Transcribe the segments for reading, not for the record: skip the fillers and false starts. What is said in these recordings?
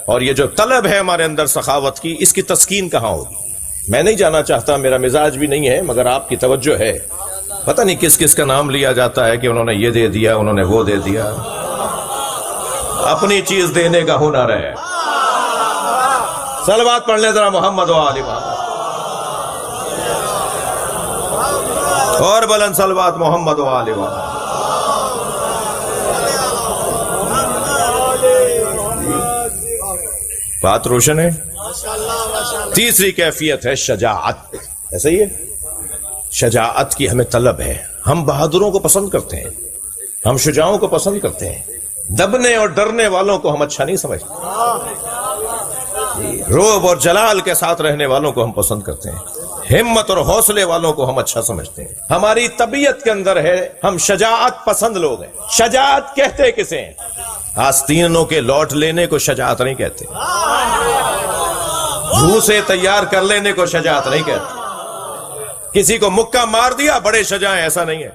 اور یہ جو طلب ہے ہمارے اندر سخاوت کی، اس کی تسکین کہاں ہوگی؟ میں نہیں جانا چاہتا، میرا مزاج بھی نہیں ہے، مگر آپ کی توجہ ہے۔ پتہ نہیں کس کس کا نام لیا جاتا ہے کہ انہوں نے یہ دے دیا، انہوں نے وہ دے دیا۔ اپنی چیز دینے کا ہنر ہے۔ صلوات پڑھ لیں ذرا محمد و آل محمد، اور بلند صلوات محمد و آل محمد۔ بات روشن ہے؟ تیسری کیفیت ہے شجاعت۔ ایسا ہی ہے، شجاعت کی ہمیں طلب ہے۔ ہم بہادروں کو پسند کرتے ہیں، ہم شجاعوں کو پسند کرتے ہیں، دبنے اور ڈرنے والوں کو ہم اچھا نہیں سمجھتے، روب اور جلال کے ساتھ رہنے والوں کو ہم پسند کرتے ہیں، ہمت اور حوصلے والوں کو ہم اچھا سمجھتے ہیں۔ ہماری طبیعت کے اندر ہے، ہم شجاعت پسند لوگ ہیں۔ شجاعت کہتے کسے ہیں؟ آستینوں کے لوٹ لینے کو شجاعت نہیں کہتے، بھوسے تیار کر لینے کو شجاعت نہیں کہتے، کسی کو مکہ مار دیا بڑے شجاع ہیں، ایسا نہیں ہے۔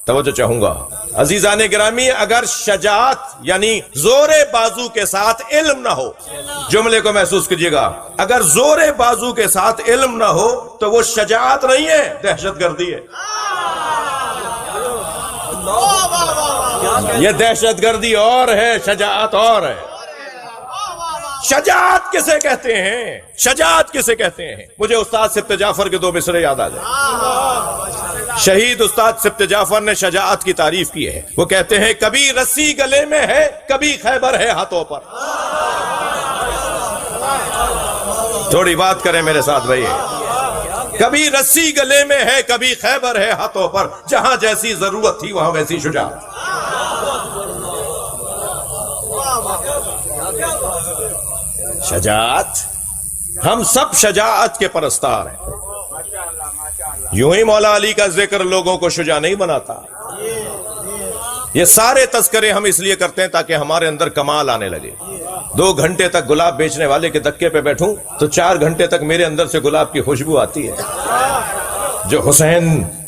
توجہ چاہوں گا عزیزان گرامی، اگر شجاعت یعنی زور بازو کے ساتھ علم نہ ہو، جملے کو محسوس کیجئے گا، اگر زور بازو کے ساتھ علم نہ ہو تو وہ شجاعت نہیں ہے، دہشت گردی ہے۔ یہ دہشت گردی اور ہے، شجاعت اور ہے۔ شجاعت کسے کہتے ہیں؟ شجاعت کسے کہتے ہیں؟ مجھے استاد سبط جعفر کے دو مصرے یاد آ جائیں۔ شہید استاد سبط جعفر نے شجاعت کی تعریف کی ہے۔ وہ کہتے ہیں کبھی رسی گلے میں ہے، کبھی خیبر ہے ہاتھوں پر۔ تھوڑی بات کریں میرے ساتھ بھائی۔ کبھی رسی گلے میں ہے، کبھی خیبر ہے ہاتھوں پر، جہاں جیسی ضرورت تھی وہاں ویسی شجاعت۔ شجاعت، ہم سب شجاعت کے پرستار ہیں۔ یوں ہی مولا علی کا ذکر لوگوں کو شجاع نہیں بناتا۔ یہ سارے تذکرے ہم اس لیے کرتے ہیں تاکہ ہمارے اندر کمال آنے لگے۔ 2 گھنٹے تک گلاب بیچنے والے کے دکے پہ بیٹھوں تو 4 گھنٹے تک میرے اندر سے گلاب کی خوشبو آتی ہے۔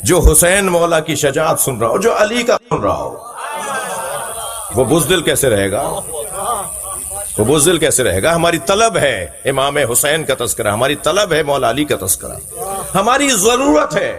جو حسین مولا کی شجاعت سن رہا ہو، جو علی کا سن رہا ہو، وہ بزدل کیسے رہے گا؟ وہ بزدل کیسے رہے گا؟ ہماری طلب ہے امام حسین کا تذکرہ، ہماری طلب ہے مولا علی کا تذکرہ، ہماری ضرورت ہے